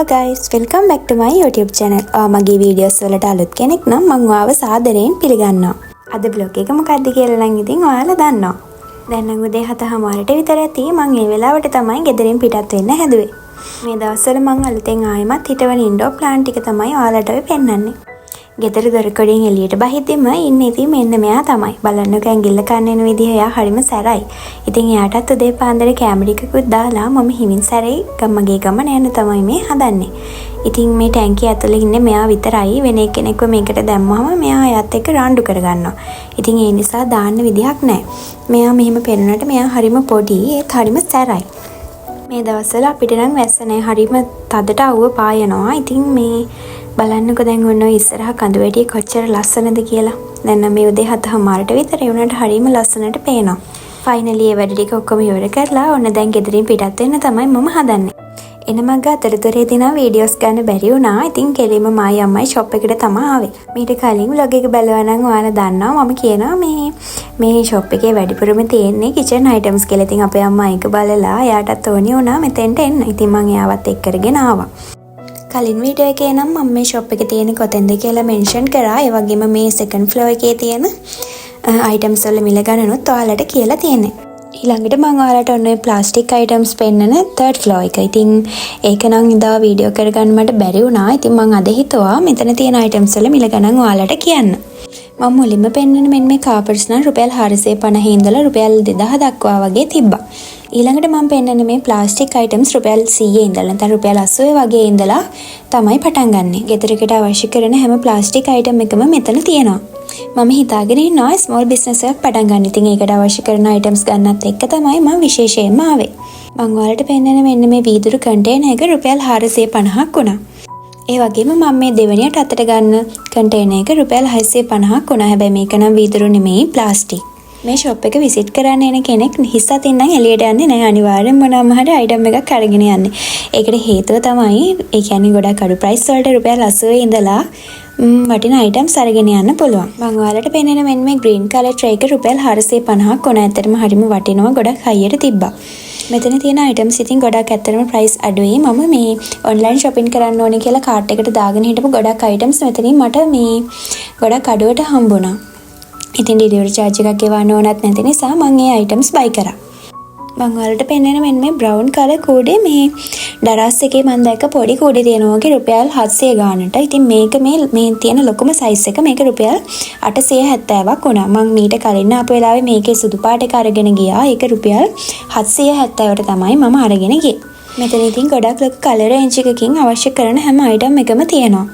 Hello guys, welcome back to my YouTube channel. මගේ videos වලට අලුත් කෙනෙක් නම් මම ඔයාව සාදරයෙන් පිළිගන්නවා. අද vlog එක මොකක්ද කියලා නම් ඉතින් ඔයාලා දන්නවා. දැන් නම් උදේ 7:00ට විතර ඇති මම ඒ වෙලාවට තමයි ගෙදරින් පිටත් වෙන්න හැදුවේ. මේ දවස්වල මම අලුතෙන් ආයෙමත් හිටවන ඉන්ඩෝර් ප්ලාන්ට් ටික තමයි ඔයාලට පෙන්නන්නේ. ගෙදර දොරකඩින් එළියට බහිද්දිම ඉන්නේ ඉතින් මෙන්න මෙයා තමයි. බලන්නකෝ ඇඟිල්ල කන්න වෙන විදිහ එයා හරිම සැරයි. ඉතින් එයාටත් උදේ පාන්දර කැමරි එකකුත් දාලා මම හිමින් සැරේ ගමගේ ගමන යන තමයි මේ හදන්නේ. ඉතින් මේ ටැංකිය ඇතුලේ ඉන්නේ මෙයා විතරයි. වෙන කෙනෙක්ව මේකට දැම්මම මෙයා එයාත් එක්ක රණ්ඩු කරගන්නවා. ඉතින් ඒ නිසා දාන්න විදිහක් නැහැ. මෙයා මෙහෙම පෙන්නනට මෙයා හරිම පොඩි ඒත් හරිම සැරයි. මේ දවස්වල අපිට නම් වැස්ස නැහැ. හරිම තදට අවුව පායනවා. ඉතින් මේ බලන්නකෝ දැන් ඔන්න ඔය ඉස්සරහ කඳු වැටිය කොච්චර ලස්සනද කියලා. දැන් නම් මේ උදේ 7:00ට විතර ඒ වුණාට හරියම ලස්සනට පේනවා. ෆයිනලි ඒ වැඩ ටික ඔක්කොම ඉවර කරලා ඔන්න දැන් ගෙදරින් පිටත් වෙන්න තමයි මම හදන්නේ. එනමග අතරතුරේ දිනා වීඩියෝස් ගන්න බැරි වුණා. ඉතින් කෙලින්ම මායි අම්මයි ෂොප් එකට තමයි ආවේ. මීට කලින් vlog එක බලුවා නම් ඔයාලා දන්නවා මම කියනවා මේ ෂොප් එකේ වැඩිපුරම තියෙන්නේ කිචන් අයිටම්ස් කියලා. ඉතින් අපේ අම්මා ඒක බලලා එයාටත් ඕනි වුණා මෙතෙන්ට එන්න. ඉතින් මම එයාවත් එක්ක කරගෙන ආවා. කලින් වීඩියෝ එකේ නම් මම මේ ෂොප් එකේ තියෙන කොතෙන්ද කියලා මෙන්ෂන් කරා. ඒ වගේම මේ සෙකන්ඩ් ෆ්ලෝර් එකේ තියෙන අයිටම්ස් වල මිල ගණනුත් ඔයාලට කියලා තියෙන්නේ. ඊළඟට මම ඔයාලට ඔන්න ඔය ප්ලාස්ටික් අයිටම්ස් පෙන්නන තර්ඩ් ෆ්ලෝර් එක. ඉතින් ඒක නම් ඉඳා වීඩියෝ කරගන්න මට බැරි වුණා. ඉතින් මම අද හිතුවා මෙතන තියෙන අයිටම්ස් වල මිල ගණන් ඔයාලට කියන්න. මම මුලින්ම පෙන්නන මෙන්න මේ කාපට්ස් නම් රුපියල් 450 ඉඳලා රුපියල් 2000 දක්වා වගේ තිබ්බා. ඊළඟට මම පෙන්නන්නේ මේ ප්ලාස්ටික් අයිටම්ස් රුපියල් 100 ඉඳලා නැත්නම් රුපියල් 80 වගේ ඉඳලා තමයි පටන් ගන්නෙ. ගෙදරකට අවශ්‍ය කරන හැම ප්ලාස්ටික් අයිටම් එකම මෙතන තියෙනවා. මම හිතාගෙන ඉන්නවා ස්මෝල් බිස්නස් එකක් පටන් ගන්න. ඉතින් ඒකට අවශ්‍ය කරන අයිටම්ස් ගන්නත් එක්ක තමයි මම විශේෂයෙන්ම ආවේ. මම ඔයාලට පෙන්නන්නේ මෙන්න මේ වීදුරු කන්ටේනර් එක රුපියල් 450ක් වුණා. ඒ වගේම මම මේ දෙවෙනියට අතට ගන්න කන්ටේනර් එක රුපියල් 650ක් වුණා. හැබැයි මේක නම් වීදුරු නෙමෙයි ප්ලාස්ටික්. මේ ෂොප් එක විසිට් කරන්න එන කෙනෙක් හිස් අතින් නම් එළියට යන්නේ නැහැ. අනිවාර්යෙන් මොනවාම හරි අයිටම් එකක් අරගෙන යන්නේ. ඒකට හේතුව තමයි ඒ කියන්නේ ගොඩක් අඩු ප්‍රයිස් වලට රුපියල් 80 ඉඳලා වටින අයිටම්ස් අරගෙන යන්න පුළුවන්. මම ඔයාලට පෙන්නන මෙන්න මේ ග්‍රීන් කලර් ට්‍රේ එක රුපියල් 450ක් වුණා. ඇත්තටම හරිම වටිනවා. ගොඩක් හයියට තිබ්බා. මෙතන තියෙන අයිටම්ස් ඉතින් ගොඩක් ඇත්තටම ප්‍රයිස් අඩුයි. මම මේ ඔන්ලයින් shopping කරන්න ඕනේ කියලා කාට් එකට දාගෙන හිටපු ගොඩක් අයිටම්ස් මෙතනින් මට මේ ගොඩක් අඩුවට හම්බුණා. ඉතින් ඩෙලිවරි charge එකක් ගෙවන්න ඕනත් නැති නිසා මම මේ items buy කරා. මම ඔයාලට පෙන්නන මෙන්න මේ brown color කූඩේ මේ දරස් එකේ මම දැක්ක පොඩි කූඩේ තියෙනවා වගේ රුපියල් 700 ගානට. ඉතින් මේක මේ තියෙන ලොකුම size එක මේක රුපියල් 870ක් වුණා. මම මීට කලින් ආපු වෙලාවේ මේකේ සුදු පාට එක අරගෙන ගියා. ඒක රුපියල් 770ට තමයි මම අරගෙන ගියේ. මෙතන ඉතින් ගොඩක් ලොකු color range එකකින් අවශ්‍ය කරන හැම item එකම තියෙනවා.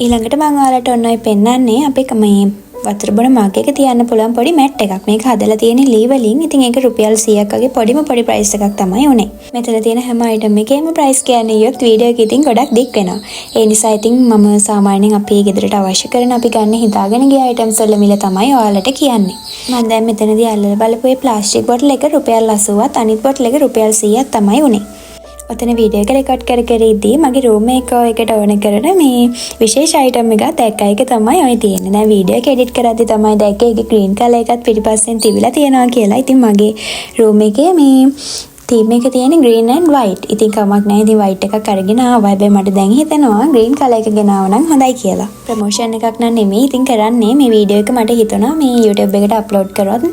ඊළඟට මම ඔයාලට ඔන්න ඔය පෙන්නන්නේ අපේ මේ වතුර බොන මග් එක තියන්න පුළුවන් පොඩි මැට් එකක්. මේක හදලා තියෙන්නේ ලී වලින්. ඉතින් ඒක රුපියල් 100ක් වගේ පොඩිම පොඩි ප්‍රයිස් එකක් තමයි උනේ. මෙතන තියෙන හැම අයිටම් එකේම ප්‍රයිස් කියන්නේ ඊයොත් වීඩියෝ එකේ ඉතින් ගොඩක් දික් වෙනවා. ඒ නිසා ඉතින් මම සාමාන්‍යයෙන් අපේ ගෙදරට අවශ්‍ය කරන අපි ගන්න හිතාගෙන ගිය අයිටම්ස් වල මිල තමයි ඔයාලට කියන්නේ. මම දැන් මෙතනදී අල්ලලා බලපු මේ ප්ලාස්ටික් බොටල් එක රුපියල් 80ත් අනිත් බොටල් එක රුපියල් 100ක් තමයි උනේ. ඔතන වීඩියෝ එක රෙකෝඩ් කර ඉද්දී මගේ රූම් එකට ඕන කරන මේ විශේෂ අයිටම් එකක් දැක්කා. ඒක තමයි ඔය තියෙන්නේ. දැන් වීඩියෝ එක එඩිට් කරද්දී තමයි දැක්කේ ඒකේ ග්‍රීන් කලර් එකත් පිටිපස්සෙන් තිබිලා තියෙනවා කියලා. ඉතින් මගේ රූම් එකේ මේ තීම් එක තියෙන්නේ green and white. ඉතින් කමක් නැහැ. ඉතින් white එකක් අරගෙන ආවා. හැබැයි මට දැන් හිතෙනවා green color එක ගෙනාව නම් හොඳයි කියලා. ප්‍රොමෝෂන් එකක් නම් නෙමෙයි. ඉතින් කරන්නේ මේ වීඩියෝ එක මට හිතුණා මේ YouTube එකට අප්ලෝඩ් කරොත්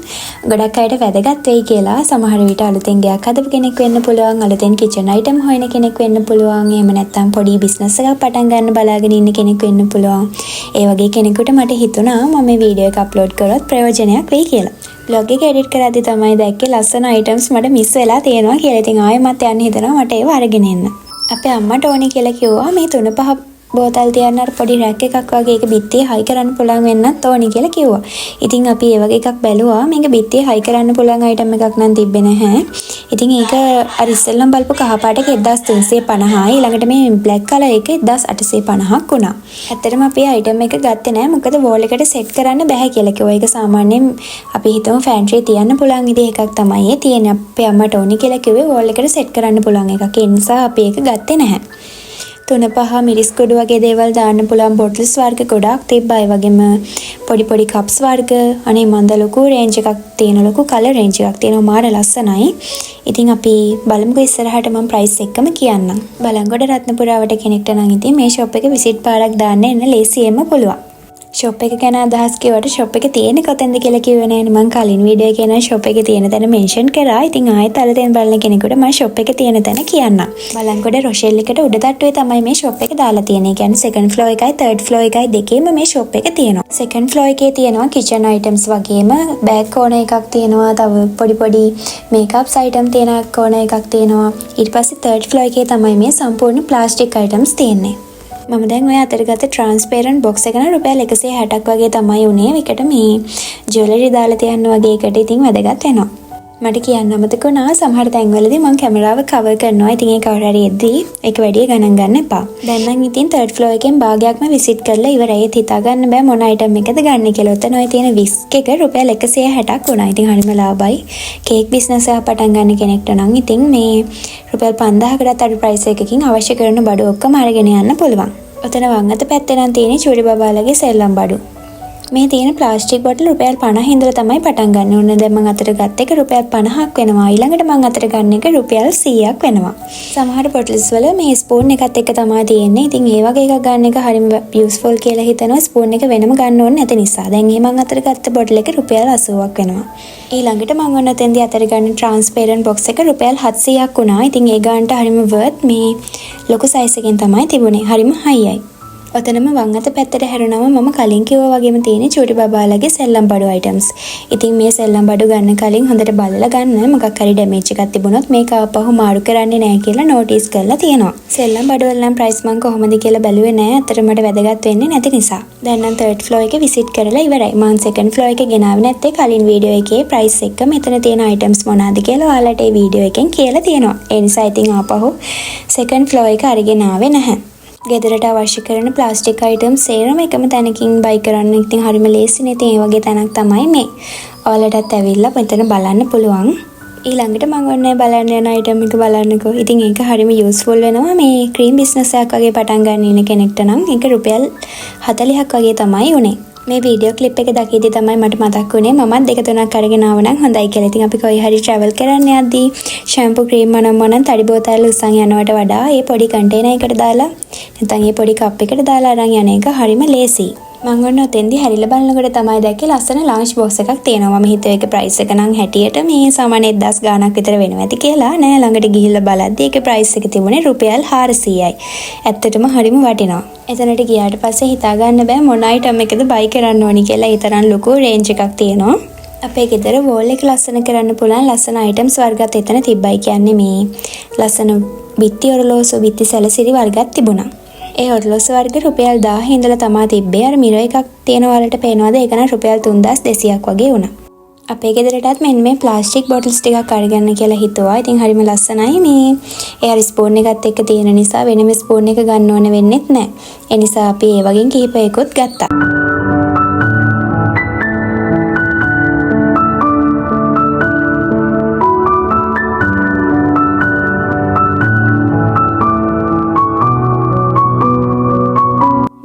ගොඩක් අයට වැදගත් වෙයි කියලා. සමහර විට අලුතෙන් ගයක් හදපු කෙනෙක් වෙන්න පුළුවන්. අලුතෙන් kitchen item හොයන කෙනෙක් වෙන්න පුළුවන්. එහෙම නැත්නම් පොඩි business එකක් පටන් ගන්න බලාගෙන ඉන්න කෙනෙක් වෙන්න පුළුවන්. ඒ වගේ කෙනෙකුට මට හිතුණා මම මේ වීඩියෝ එක අප්ලෝඩ් කරොත් ප්‍රයෝජනයක් වෙයි කියලා. vlog එක edit කරද්දී තමයි දැක්කේ ලස්සන items මට miss වෙලා තියෙනවා කියලා. ඉතින් ආයෙමත් යන්න හිතනවා මට ඒව අරගෙන එන්න. අපේ අම්මට ඕනේ කියලා කිව්වා මේ 3-5 බෝතල් තියන්න අර පොඩි රැක් එකක් වගේ ඒක බිත්තියේ හයි කරන්න පුළුවන් වෙන්නත් ඕනේ කියලා කිව්වා. ඉතින් අපි ඒ වගේ එකක් බැලුවා. මේක බිත්තියේ හයි කරන්න පුළුවන් item එකක් නම් තිබ්බේ නැහැ. ඉතින් ඒක අර ඉස්සෙල්ලම බලපු කහ පාට එක 1350යි. ඊළඟට මේ black color එක 1850ක් වුණා. ඇත්තටම අපි item එක ගත්තේ නැහැ. මොකද wall එකට set කරන්න බෑ කියලා කිව්වා. ඒක සාමාන්‍යයෙන් අපි හිතමු pantry තියන්න පුළුවන් විදිහ එකක් තමයි ඒ තියෙන්නේ. අපේ අම්මට ඕනේ කියලා කිව්වේ wall එකට set කරන්න පුළුවන් එකක්. ඒ නිසා අපි ඒක ගත්තේ නැහැ. 3-5 මිරිස් කුඩු වගේ දේවල් දාන්න පුළුවන් බොටල්ස් වර්ග ගොඩාක් තිබ්බා. ඒ වගේම පොඩි කප්ස් වර්ග අනේ මන්ද ලොකු රේන්ජ් එකක් තියෙන ලොකු කලර් රේන්ජ් එකක් තියෙනවා. මාර ලස්සනයි. ඉතින් අපි බලමුකෝ ඉස්සරහට මම ප්‍රයිස් එක්කම කියන්නම්. බලංගොඩ රත්නපුරාවට කෙනෙක්ට නම් ඉතින් මේ ෂොප් එක විසිට් පාරක් දාන්න එන්න ලේසියෙන්ම පුළුවන්. ෂොප් එක ගැන අදහස් කිව්වට ෂොප් එක තියෙන්නේ කොතෙන්ද කියලා කිව්වේ නෑනේ. මම කලින් වීඩියෝ එකේ නම් ෂොප් එක තියෙන තැන මෙන්ෂන් කරා. ඉතින් ආයෙත් අලුතෙන් බලන කෙනෙකුට මම ෂොප් එක තියෙන තැන කියන්නම්. බලංගොඩ රොෂෙල් එකට උඩ තට්ටුවේ තමයි මේ ෂොප් එක දාලා තියෙන්නේ. ඒ කියන්නේ සෙකන්ඩ් ෆ්ලෝර් එකයි තර්ඩ් ෆ්ලෝර් එකයි දෙකේම මේ ෂොප් එක තියෙනවා. සෙකන්ඩ් ෆ්ලෝර් එකේ තියෙනවා කිචන් අයිටම්ස් වගේම බෑග් කෝනර් එකක් තියෙනවා. තව පොඩි මේකප්ස් අයිටම් තියෙන කෝනර් එකක් තියෙනවා. ඊට පස්සේ තර්ඩ් ෆ්ලෝර් එකේ තමයි මේ සම්පූර්ණ ප්ලාස්ටික් අයිටම්ස් තියෙන්නේ. මම දැන් ඔය අතර ගත්ත ට්‍රාන්ස්පරන්ට් බොක්ස් එක නම් රුපියල් 160ක් වගේ තමයි උනේ. ඒකට මේ ජුවලරි දාලා තියන්න වගේ එකට ඉතින් වැදගත් වෙනවා. මට කියන්න අමතක වුණා සමහර තැන්වලදී මම කැමරාව කවර් කරනවා. ඉතින් ඒ කවර හරි එද්දී ඒක වැඩි ගණන් ගන්න එපා. දැන් නම් ඉතින් තර්ඩ් ෆ්ලෝර් එකෙන් භාගයක්ම විසිට් කරලා ඉවරයි. ඒත් හිතා ගන්න බෑ මොන අයිටම් එකද ගන්න කියලා. ඔතන ඔය තියෙන විස්ක් එක රුපියල් 160ක් වුණා. ඉතින් හරිම ලාභයි. කේක් බිස්නස් එක පටන් ගන්න කෙනෙක්ට නම් ඉතින් මේ රුපියල් 5000කටත් අඩු ප්‍රයිස් එකකින් අවශ්‍ය කරන බඩු ඔක්කොම අරගෙන යන්න පුළුවන්. ඔතන වම් අත පැත්තේ නම් තියෙන්නේ චූඩි බබාලගේ සෙල්ලම් බඩු. මේ තියෙන ප්ලාස්ටික් බොටල් රුපියල් 50 ඉඳලා තමයි පටන් ගන්න ඕනේ. දැන් මම අතට ගත්ත එක රුපියල් 50ක් වෙනවා. ඊළඟට මම අතට ගන්න එක රුපියල් 100ක් වෙනවා. සමහර බොටල්ස් වල මේ ස්පූන් එකත් එක්ක තමයි තියෙන්නේ. ඉතින් ඒ වගේ එකක් ගන්න එක හරිම යූස්ෆුල් කියලා හිතනවා. ස්පූන් එක වෙනම ගන්න ඕනේ නැති නිසා. දැන් මේ මම අතට ගත්ත බොටල් එක රුපියල් 80ක් වෙනවා. ඊළඟට මම ඔන්න තෙන්දී අතට ගන්න ට්‍රාන්ස්පරන්ට් බොක්ස් එක රුපියල් 700ක් වුණා. ඉතින් ඒ ගානට හරිම වර්ත්. මේ ලොකු සයිස් එකෙන් තමයි තිබුණේ. හරිම හයියි. ඔතනම වම් අත පැත්තට හැරුණම මම කලින් කිව්වා වගේම තියෙන චූටි බබාලගේ සෙල්ලම් බඩු අයිටම්ස්. ඉතින් මේ සෙල්ලම් බඩු ගන්න කලින් හොඳට බලලා ගන්න. මොකක් හරි ඩැමේජ් එකක් තිබුණොත් මේක ආපහු මාරු කරන්නේ නැහැ කියලා නෝටිස් කරලා තියෙනවා. සෙල්ලම් බඩු වල නම් ප්‍රයිස් මම කොහොමද කියලා බැලුවේ නැහැ. අතට මට වැදගත් වෙන්නේ නැති නිසා. දැන් නම් තර්ඩ් ෆ්ලෝර් එකේ විසිට් කරලා ඉවරයි. මම සෙකන්ඩ් ෆ්ලෝර් එකේ ගෙනාවේ නැත්තේ කලින් වීඩියෝ එකේ ප්‍රයිස් එක මෙතන තියෙන අයිටම්ස් මොනවාද කියලා ඔයාලට ඒ වීඩියෝ එකෙන් කියලා තියෙනවා. ඒ නිසා ඉතින් ආපහු සෙකන්ඩ් ෆ්ලෝර් එක අරගෙන ආවේ නැහැ. ගෙදරට අවශ්‍ය කරන ප්ලාස්ටික් අයිටම්ස් සේරම එකම තැනකින් බයි කරන්න ඉතින් හරිම ලේසිනේ. ඉතින් ඒ වගේ තැනක් තමයි මේ. ඔයාලටත් ඇවිල්ලා මෙතන බලන්න පුළුවන්. ඊළඟට මම ඔන්න බලන්න යන අයිටම් එක බලන්නකෝ. ඉතින් ඒක හරිම යූස්ෆුල් වෙනවා. මේ ක්‍රීම් බිස්නස් එකක් වගේ පටන් ගන්න ඉන්න කෙනෙක්ට නම් ඒක රුපියල් 40ක් වගේ තමයි උනේ. මේ වීඩියෝ ක්ලිප් එක දකිද්දි තමයි මට මතක් වුණේ මමත් 2-3ක් අරගෙන ආව නම් හොඳයි කියලා. ඉතින් අපි කොයි හරි ට්‍රැවල් කරන්න යද්දී ෂැම්පූ ක්‍රීම් මොනම් තඩි බෝතල් උස්සන් යනවට වඩා මේ පොඩි කන්ටේනර් එකකට දාලා නැත්නම් මේ පොඩි කප් එකකට දාලා අරන් යන එක හරිම ලේසියි. මම ඔන්න ඔතෙන්දී හැරිලා බලනකොට තමයි දැක්කේ ලස්සන ලන්ච් බොක්ස් එකක් තියෙනවා. මම හිතුවේ ඒක ප්‍රයිස් එක නම් හැටියට මේ සාමාන්‍ය 1000 ගාණක් විතර වෙනවා ඇති කියලා. නෑ ළඟට ගිහිල්ලා බලද්දී ඒකේ ප්‍රයිස් එක තිබුණේ රුපියල් 400යි. ඇත්තටම හරිම වටිනවා. එතනට ගියාට පස්සේ හිතා ගන්න බෑ මොන අයිටම් එකද බයි කරන්න ඕනි කියලා. ඒ තරම් ලොකු රේන්ජ් එකක් තියෙනවා. අපේ ගෙදර වෝල් එක ලස්සන කරන්න පුළුවන් ලස්සන අයිටම්ස් වර්ගත් එතන තිබ්බයි. කියන්නේ මේ ලස්සන බිත්ති ඔරලෝසු බිත්ති සැලසිලි වර්ගත් තිබුණා. ඒ ඔරලෝසු වර්ග රුපියල් 1000 ඉඳලා තමයි තිබ්බේ. අර මිරර් එකක් තියෙන වලට පේනවාද? ඒක නම් රුපියල් 3200ක් වගේ වුණා. අපේ ගෙදරටත් මෙන්න මේ ප්ලාස්ටික් බොටල්ස් ටිකක් අරගන්න කියලා හිතුවා. ඉතින් හරිම ලස්සනයි. මේ ඒ හරි ස්පූන් එකත් එක්ක තියෙන නිසා වෙනම ස්පූන් එක ගන්න ඕන වෙන්නෙත් නැහැ. ඒ නිසා අපි ඒ වගේ කිහිපයකුත් ගත්තා.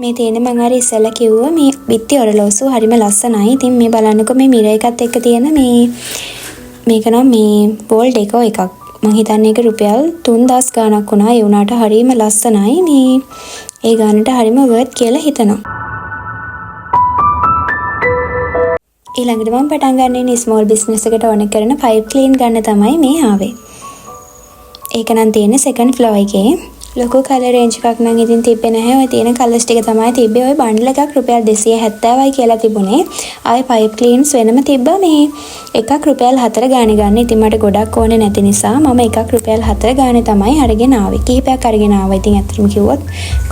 මේ තියෙන මම අර ඉස්සෙල්ලා කිව්වා මේ බිත්ති ඔරලෝසු හරිම ලස්සනයි. ඉතින් මේ බලන්නකො මේ මිරර් එකත් එක්ක තියෙන මේක නම් මේ වෝල් ඩෙකෝ එකක්. මම හිතන්නේ ඒක රුපියල් 3000 ගාණක් වුණා. ඒ වුණාට හරිම ලස්සනයි. මේ ඒ ගානට හරිම වර්ත් කියලා හිතනවා. ඊළඟට මම පටන් ගන්න ඉන්නේ ස්මෝල් බිස්නස් එකට ඕන කරන පයිප් ක්ලීන් ගන්න තමයි මේ ආවේ. ඒක නම් තියෙන්නේ සෙකන්ඩ් ෆ්ලෝර් එකේ. ලොකු කලර් රේන්ජ් එකක් නම් ඉතින් තිබ්බේ නැහැ. ඔය තියෙන කලර්ස් ටික තමයි තිබ්බේ. ඔය බන්ඩල් එකක් රුපියල් 270යි කියලා තිබුණේ. ආයේ පයිප් ක්ලීන්ස් වෙනම තිබ්බා. මේ එකක් රුපියල් 4 ගානේ ගන්න. ඉතින් මට ගොඩක් ඕනේ නැති නිසා මම එකක් රුපියල් 4 ගානේ තමයි අරගෙන ආවේ. කීපයක් අරගෙන ආවා. ඉතින් ඇත්තටම කිව්වොත්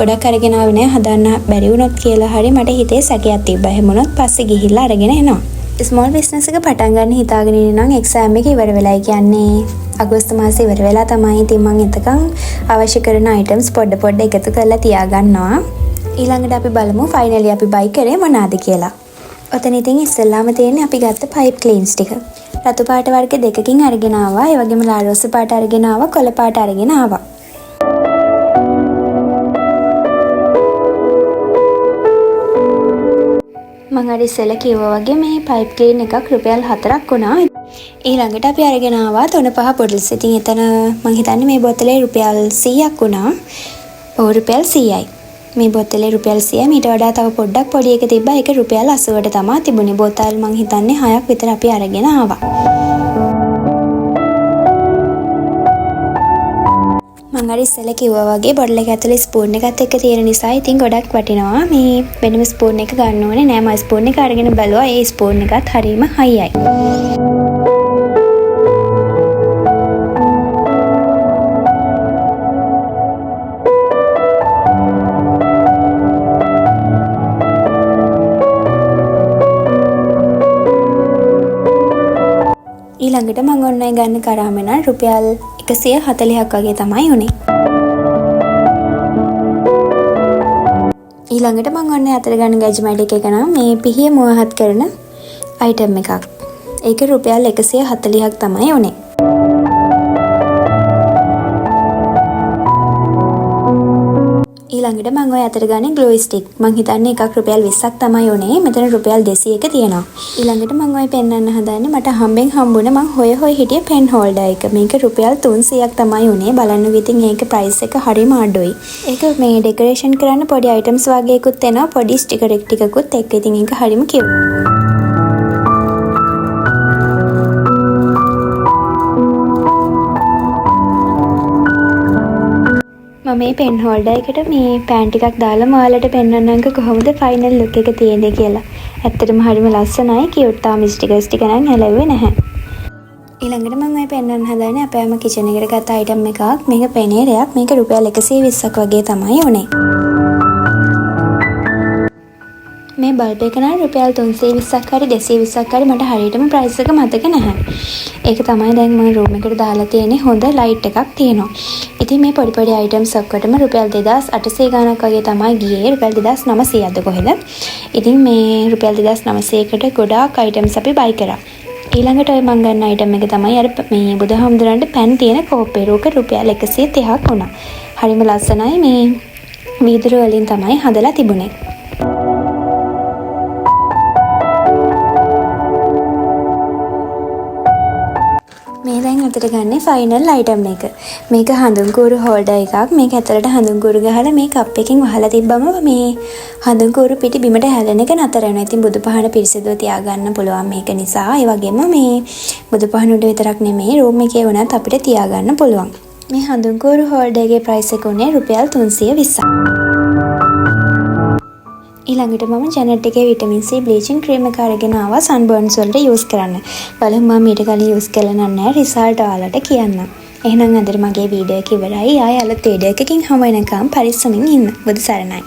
ගොඩක් අරගෙන ආවේ නෑ. හදන්න බැරි වුණොත් කියලා හරි මට හිතේ සැකයක් තිබ්බා. එහෙම වුණොත් පස්සේ ගිහිල්ලා අරගෙන එනවා. ස්මෝල් බිස්නස් එක පටන් ගන්න හිතාගෙන ඉන්නේ නම් එක්සෑම් එක ඉවර වෙලායි. කියන්නේ අගෝස්තු මාසේ ඉවර වෙලා තමයි. ඉතින් මම එතකන් අවශ්‍ය කරන අයිටම්ස් පොඩ එකතු කරලා තියාගන්නවා. ඊළඟට අපි බලමු ෆයිනලි අපි බයි කරේ මොනවාද කියලා. ඔතන ඉතින් ඉස්සෙල්ලාම තියෙන්නේ අපි ගත්ත පයිප් ක්ලීන්ස් ටික. රතු පාට වර්ග දෙකකින් අරගෙන ආවා. ඒ වගේම ලාල් රෝස පාට අරගෙන ආවා. කොළ පාට අරගෙන ආවා. මම අර ඉස්සෙල්ලා කිව්වා වගේ මේ පයිප් ක්ලීන් එකක් රුපියල් 4ක් වුණා. ඊළඟට අපි අරගෙන ආවා 3-5 බොටල්ස්. ඉතින් එතන මම හිතන්නේ මේ බෝතලේ රුපියල් 100ක් වුණා. ඔව් රුපියල් 100යි. මේ බෝතලේ රුපියල් 100යි. මීට වඩා තව පොඩ්ඩක් පොඩි එක තිබ්බා. ඒක රුපියල් 80ට තමයි තිබුණේ. බෝතල් මම හිතන්නේ 6ක් විතර අපි අරගෙන ආවා. මම අර ඉස්සෙල්ලා කිව්වා වගේ බොටල් එක ඇතුලේ ස්පූන් එකත් එක්ක තියෙන නිසා ඉතින් ගොඩක් වටිනවා. මේ වෙනම ස්පූන් එක ගන්න ඕනේ නෑ. මම ස්පූන් එක අරගෙන බලුවා. ඒ ස්පූන් එකත් හරීම හයියි. ඊළඟට මම ඔන්නයි ගන්න කරාම නම් රුපියල් 140ක් වගේ තමයි උනේ. ඊළඟට මම ඔන්න අතර ගන්න ගැජමැටික් එක නම් මේ පිහිය මුවහත් කරන අයිටම් එකක්. ඒක රුපියල් 140ක් තමයි උනේ. ඊළඟට මම ඔය අතර ගන්නේ ග්ලෝ ස්ටික්. මම හිතන්නේ එකක් රුපියල් 20ක් තමයි උනේ. මෙතන රුපියල් 200ක තියෙනවා. ඊළඟට මම ඔය පෙන්නන්න හදන්නේ මට හම්බෙන් හම්බුනේ මම හොය හිටිය පෙන් හෝල්ඩර් එක. මේක රුපියල් 300ක් තමයි උනේ. බලන්න ඉතින් ඒක ප්‍රයිස් එක හරිම අඩුයි. ඒක මේ ඩෙකරේෂන් කරන්න පොඩි අයිටම්ස් වගේකුත් එනවා. පොඩි ස්ටිකර් ටිකකුත් එක්ක. ඉතින් ඒක හරිම කියුට්. මම මේ පෙන් හෝල්ඩර් එකට මේ පෑන් ටිකක් දාලා ඔයාලට පෙන්වන්නම්ක කොහොමද ෆයිනල් ලුක් එක තියෙන්නේ කියලා. ඇත්තටම හරිම ලස්සනයි කියුට්. තාම ස්ටිකර්ස් ටික නම් හැලෙන්නේ නැහැ. ඊළඟට මම මේ පෙන්වන්න හදන්නේ අපේ අම්මා කිචන් එකට ගත්ත අයිටම් එකක්. මේක පෙනේරයක්. මේක රුපියල් 120ක් වගේ තමයි උනේ. මේ බල්බ් එක නම් රුපියල් 320ක් හරි 220ක් හරි මට හරියටම ප්‍රයිස් එක මතක නැහැ. ඒක තමයි දැන් මම රූම් එකට දාලා තියෙන්නේ. හොඳ ලයිට් එකක් තියෙනවා. ඉතින් මේ පොඩි පොඩි අයිටම්ස් ඔක්කොටම රුපියල් 2800 ගණක් වගේ තමයි ගියේ. රුපියල් 2900ක්ද කොහෙද? ඉතින් මේ රුපියල් 2900කට ගොඩාක් අයිටම්ස් අපි බයි කරා. ඊළඟට ඔය මම ගන්න අයිටම් එක තමයි අර මේ බුදුහාමුදුරන්ට පැන් තියෙන කෝප්පේ. රූක රුපියල් 130ක් වුණා. හරිම ලස්සනයි. මේ වීදුරු වලින් තමයි හදලා තිබුණේ. මේ දැන් අතට ගන්නේ ෆයිනල් අයිටම් එක. මේක හඳුන් කූරු හෝල්ඩර් එකක්. මේක ඇතුළට හඳුන් කූරු ගහලා මේ කප් එකකින් වහලා තිබ්බම මේ හඳුන් කූරු පිටි බිමට හැලෙන එක නතර වෙනවා. ඉතින් බුදුපහන පිරිසිදුව තියාගන්න පුළුවන් මේක නිසා. ඒ වගේම මේ බුදුපහන උඩ විතරක් නෙමෙයි රූම් එකේ වුණත් අපිට තියාගන්න පුළුවන්. මේ හඳුන් කූරු හෝල්ඩර් එකේ ප්‍රයිස් එක උනේ රුපියල් 320ක්. ඊළඟට මම ජැනට් එකේ විටමින් C බ්ලීචින් ක්‍රීම් එක අරගෙන ආවා සන්බර්න්ස් වලට යූස් කරන්න. බලමු මම ඊට කලින් යූස් කළා නැහැ රිසල්ට් ඔයාලට කියන්නම්. එහෙනම් අද මගේ වීඩියෝ එක ඉවරයි. ආයෙ අලුත් වීඩියෝ එකකින් හමු වෙනකම් පරිස්සමින් ඉන්න. බුදු සරණයි.